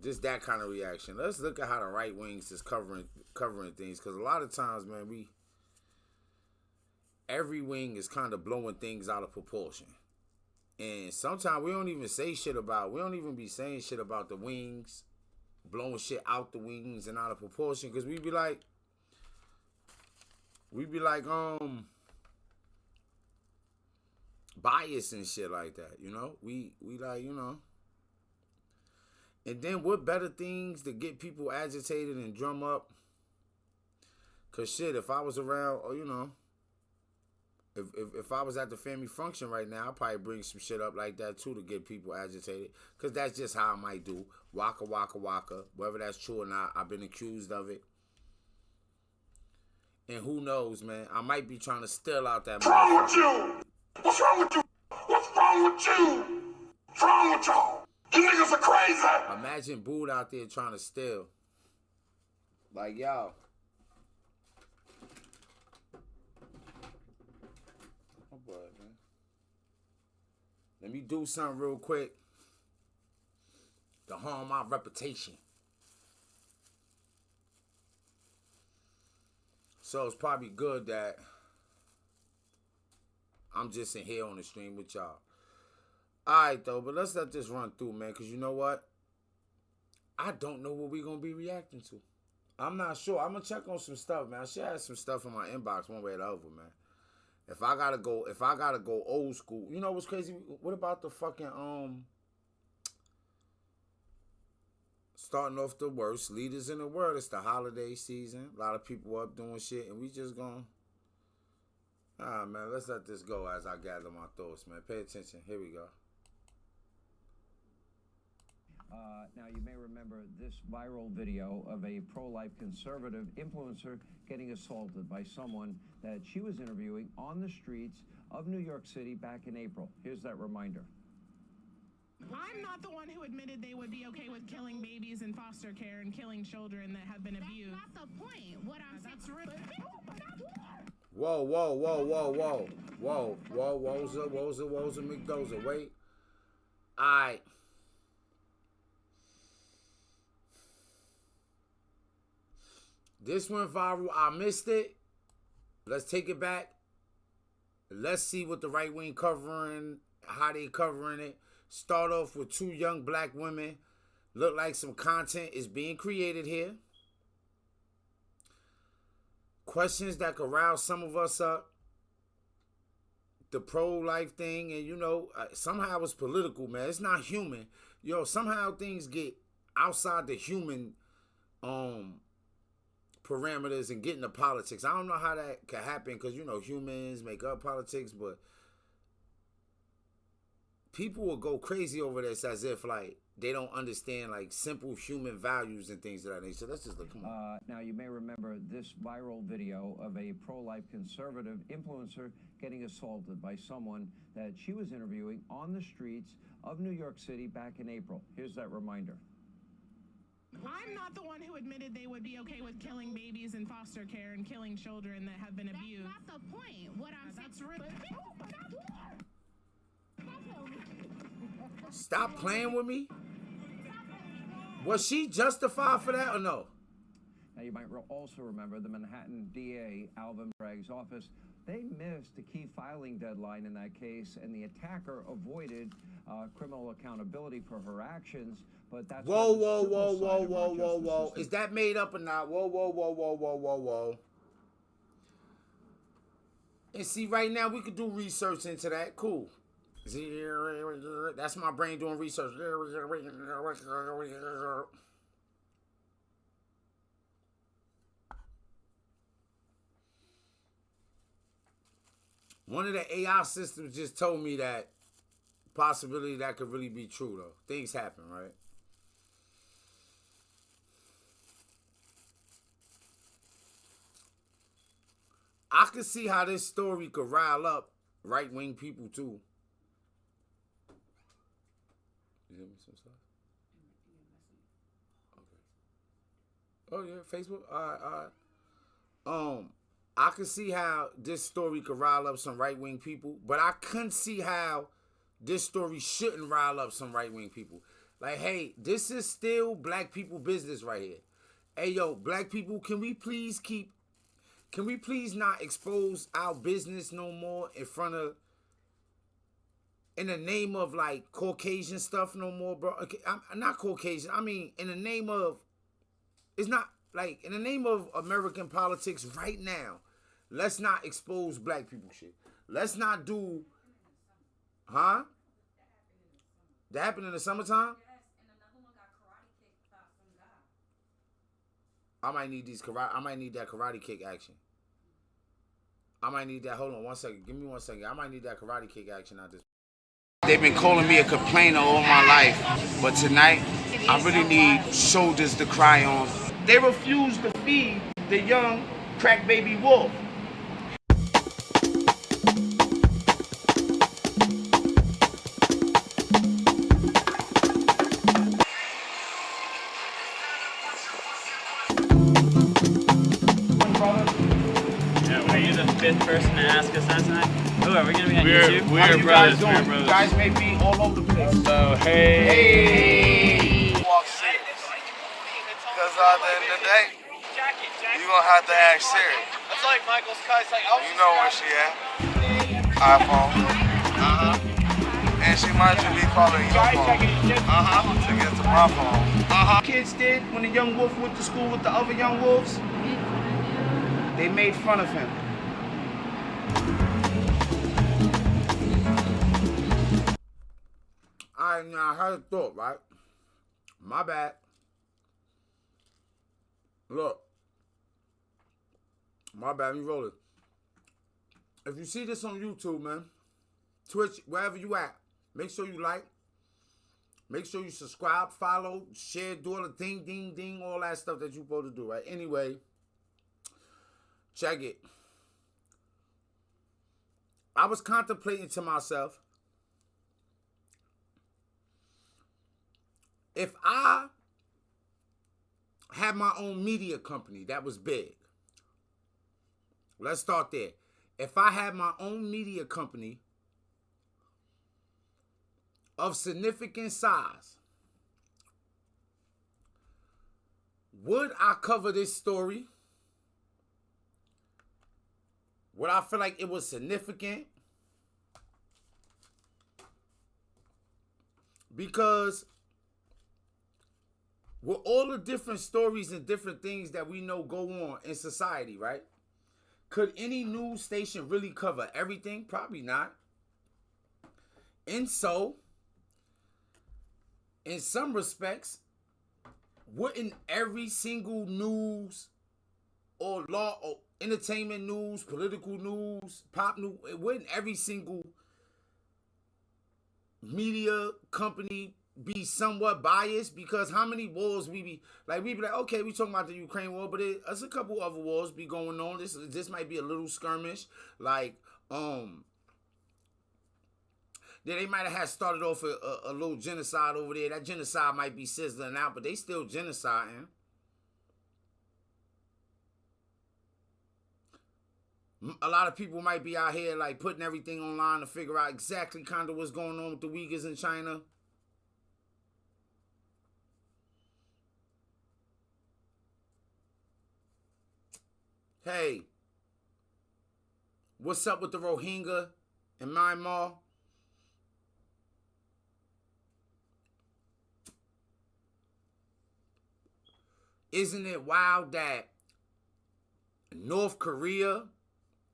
Just that kind of reaction. Let's look at how the right wings is covering things, because a lot of times, man, every wing is kind of blowing things out of proportion. And sometimes we don't even be saying shit about the wings, blowing shit out the wings and out of proportion, because we be like, bias and shit like that, you know? We like, you know. And then what better things to get people agitated and drum up? Cause shit, if I was around, or you know, if I was at the family function right now, I'd probably bring some shit up like that too to get people agitated. Cause that's just how I might do. Waka waka waka. Whether that's true or not, I've been accused of it. And who knows, man? I might be trying to steal out that. What's wrong with you? What's wrong with you? What's wrong with you? What's wrong with y'all? You niggas are crazy. Imagine Boot out there trying to steal. Like, y'all. Oh boy, man. Let me do something real quick to harm my reputation. So it's probably good that I'm just in here on the stream with y'all. Alright, though, but let's let this run through, man, because you know what? I don't know what we're going to be reacting to. I'm not sure. I'm going to check on some stuff, man. I should have some stuff in my inbox one way or the other, man. If I gotta go old school. You know what's crazy? What about the fucking, starting off the worst leaders in the world? It's the holiday season. A lot of people up doing shit, and we just gonna... man, let's let this go as I gather my thoughts, man. Pay attention. Here we go. Now, you may remember this viral video of a pro-life conservative influencer getting assaulted by someone that she was interviewing on the streets of New York City back in April. Here's that reminder. I'm not the one who admitted they would be okay with killing babies in foster care and killing children that have been abused. That's not the point. What I'm saying. That's really... Whoa. Woza, McDoza. Wait. Alright. This went viral. I missed it. Let's take it back. Let's see what the right wing covering, how they covering it. Start off with two young black women. Look like some content is being created here. Questions that could rouse some of us up. The pro-life thing, and you know, somehow it's political, man. It's not human. Yo, somehow things get outside the human parameters and get into politics. I don't know how that could happen because, you know, humans make up politics, but people will go crazy over this as if, like, they don't understand, like, simple human values and things of that nature. Let's just look. Come on. Now, you may remember this viral video of a pro-life conservative influencer getting assaulted by someone that she was interviewing on the streets of New York City back in April. Here's that reminder. I'm not the one who admitted they would be okay with killing babies in foster care and killing children that have been abused. That's not the point. What I'm saying. That's really... Stop playing with me. Was she justified for that or no? Now, you might also remember the Manhattan DA, Alvin Bragg's office. They missed a key filing deadline in that case, and the attacker avoided criminal accountability for her actions. But that's whoa. Is that made up or not? Whoa. And see, right now we could do research into that. Cool. See, that's my brain doing research. One of the AI systems just told me that possibility that could really be true, though. Things happen, right? I can see how this story could rile up right-wing people, too. You hear me some stuff? Okay. Oh, yeah, Facebook? All right. I can see how this story could rile up some right-wing people, but I couldn't see how this story shouldn't rile up some right-wing people. Like, hey, this is still black people business right here. Hey, yo, black people, can we please not expose our business no more in the name of like Caucasian stuff no more, bro? Okay, I'm not Caucasian. I mean, in the name of, it's not like in the name of American politics right now. Let's not expose black people shit. Let's not do, huh? That happened in the summertime? Yes, and another one got karate kicked by some guy. I might need that karate kick action. I might need that. Hold on 1 second. Give me 1 second. I might need that karate kick action out this. They've been calling me a complainer all my life, but tonight I really need shoulders to cry on. They refuse to feed the young crack baby wolf. Fifth person to ask us that tonight. Oh, are we gonna be on YouTube? We're brothers. You guys may be all over the place. So hey. Walk serious. Because at the end of the day, you gonna have to act serious. That's like Michael's cut. Like, you know where she at? iPhone. And she might just be calling your phone. To get to my phone. Kids did when the young wolf went to school with the other young wolves. They made fun of him. I had a thought, right? My bad. Look. My bad, me roll it. If you see this on YouTube, man, Twitch, wherever you at, make sure you like. Make sure you subscribe, follow, share, do all the ding, ding, ding, all that stuff that you're supposed to do, right? Anyway, check it. I was contemplating to myself, if I had my own media company that was big, let's start there. If I had my own media company of significant size, would I cover this story? Would I feel like it was significant? Because with all the different stories and different things that we know go on in society, right? Could any news station really cover everything? Probably not. And so, in some respects, wouldn't every single news or law or entertainment news, political news, pop news, wouldn't every single media company be somewhat biased? Because how many wars we be like, okay, we talking about the Ukraine war, but there's a couple other wars be going on. This might be a little skirmish, like they might have had started off a little genocide over there. That genocide might be sizzling out, but they still genociding. A lot of people might be out here like putting everything online to figure out exactly kind of what's going on with the Uyghurs in China. Hey, what's up with the Rohingya in Myanmar? Isn't it wild that North Korea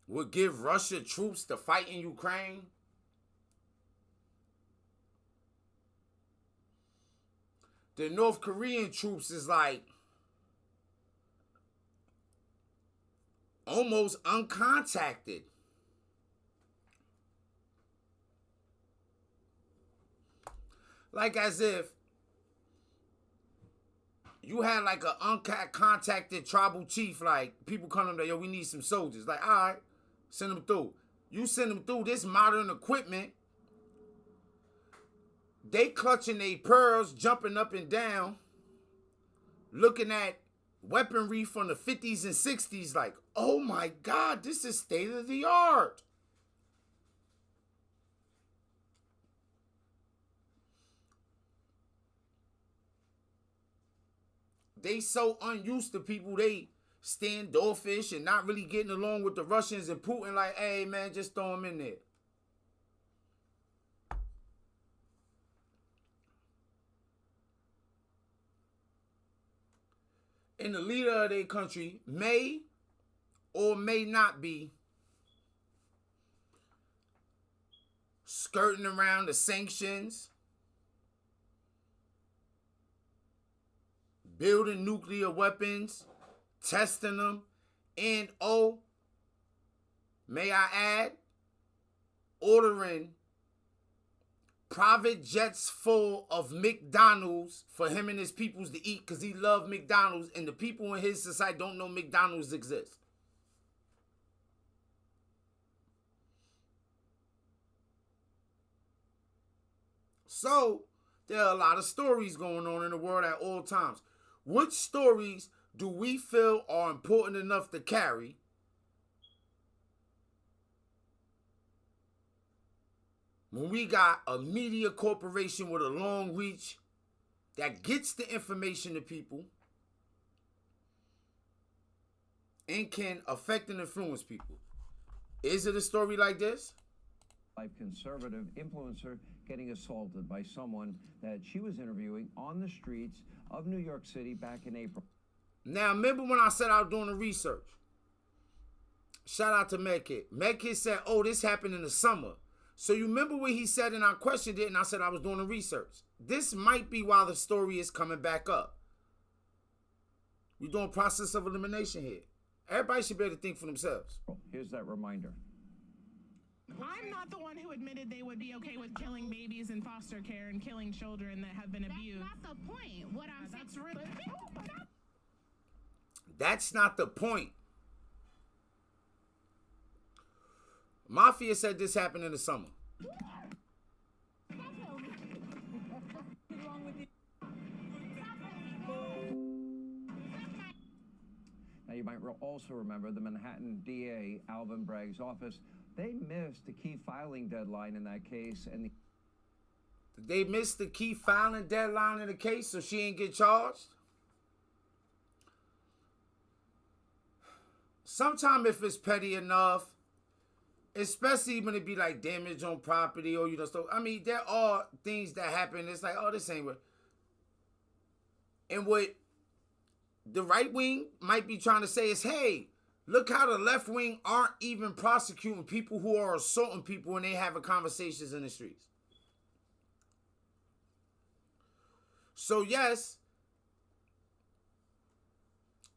would give Russia troops to fight in Ukraine? The North Korean troops is like almost uncontacted. Like as if you had like an uncontacted tribal chief, like people come to them, yo, we need some soldiers. Like, all right, send them through. You send them through this modern equipment. They clutching their pearls, jumping up and down, looking at weaponry from the 50s and 60s like, oh my God, this is state of the art. they so unused to people, they standoffish and not really getting along with the Russians and Putin. Like, hey, man, just throw them in there. And the leader of their country may or may not be skirting around the sanctions, building nuclear weapons, testing them, and may I add, ordering private jets full of McDonald's for him and his peoples to eat because he loved McDonald's, and the people in his society don't know McDonald's exists. So, there are a lot of stories going on in the world at all times. Which stories do we feel are important enough to carry when we got a media corporation with a long reach that gets the information to people and can affect and influence people? Is it a story like this? Life conservative influencer getting assaulted by someone that she was interviewing on the streets of New York City back in April. Now, remember when I said I was doing the research? Shout out to Medkit. Medkit said, oh, this happened in the summer. So you remember what he said and I questioned it and I said I was doing the research. This might be why the story is coming back up. We're doing process of elimination here. Everybody should be able to think for themselves. Here's that reminder. I'm not the one who admitted they would be okay with killing babies in foster care and killing children that have been abused. That's not the point. What I'm saying. That's really. That's not the point. Mafia said this happened in the summer. Now, you might also remember the Manhattan DA, Alvin Bragg's office. They missed the key filing deadline in that case, and They missed the key filing deadline in the case, so she ain't get charged? Sometimes if it's petty enough, especially when it be like damage on property or, stuff. I mean, there are things that happen. It's like, oh, this ain't what. And what the right wing might be trying to say is, hey, look how the left wing aren't even prosecuting people who are assaulting people when they having conversations in the streets. So yes,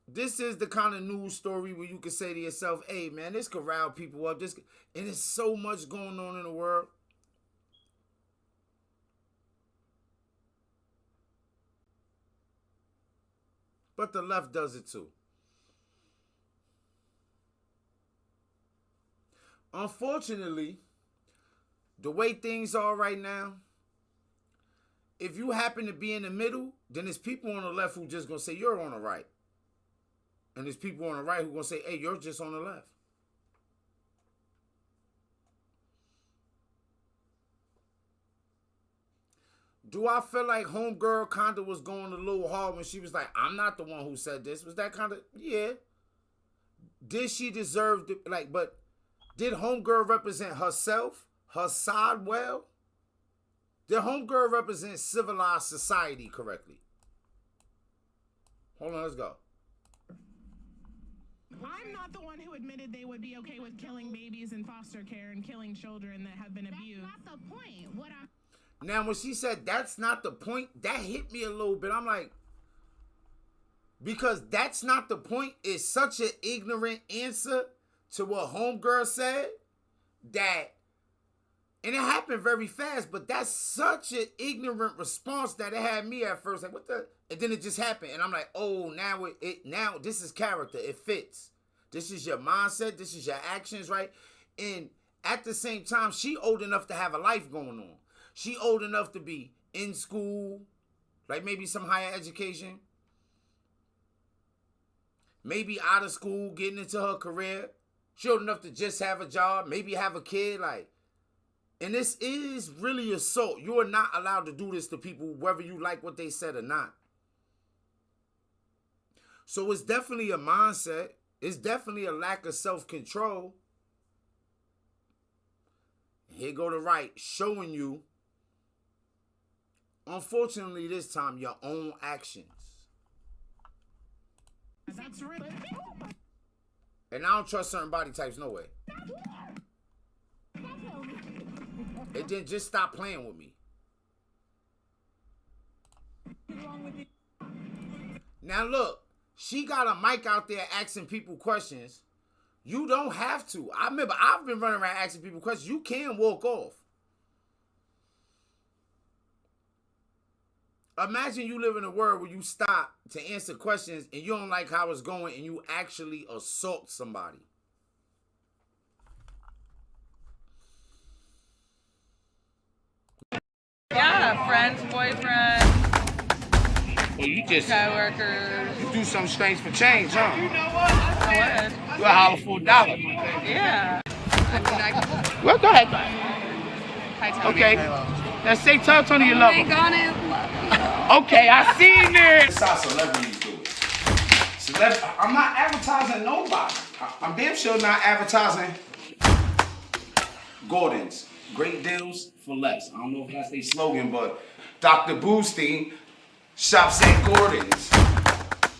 this is the kind of news story where you can say to yourself, hey man, this could rile people up. And there's so much going on in the world. But the left does it too. Unfortunately, the way things are right now, if you happen to be in the middle, then there's people on the left who just going to say you're on the right. And there's people on the right who going to say, hey, you're just on the left. Do I feel like homegirl kinda was going a little hard when she was like, I'm not the one who said this? Was that kind of, yeah. Did she deserve, but did homegirl represent herself, her side well? Did homegirl represent civilized society correctly? Hold on, let's go. I'm not the one who admitted they would be okay with killing babies in foster care and killing children that have been abused. That's not the point. What I'm Now, when she said that's not the point, that hit me a little bit. I'm like, because that's not the point is such an ignorant answer to what homegirl said that, and it happened very fast, but that's such an ignorant response that it had me at first like, what the? And then it just happened, and I'm like, oh, now this is character. It fits. This is your mindset. This is your actions, right? And at the same time, she old enough to have a life going on. She old enough to be in school, like maybe some higher education. Maybe out of school, getting into her career. She old enough to just have a job, maybe have a kid, like. And this is really assault. You are not allowed to do this to people, whether you like what they said or not. So it's definitely a mindset. It's definitely a lack of self-control. Here go the right, showing you, unfortunately this time, your own actions. That's real. And I don't trust certain body types, no way. And then just stop playing with me. Now look, she got a mic out there asking people questions. You don't have to. I remember I've been running around asking people questions. You can walk off. Imagine you live in a world where you stop to answer questions and you don't like how it's going and you actually assault somebody. Yeah, friends, boyfriend, Well, you just coworkers. do something strange for change, huh? I would. You a holler for $1. Yeah. I mean, I Well, go ahead. Hi, Tony. Okay. Now say, tell Tony you love him. Gonna Okay, I seen it. That's how celebrities do it. I'm not advertising nobody. I'm damn sure not advertising Gordon's. Great deals for less. I don't know if that's their slogan, but Dr. Boosting shops at Gordon's.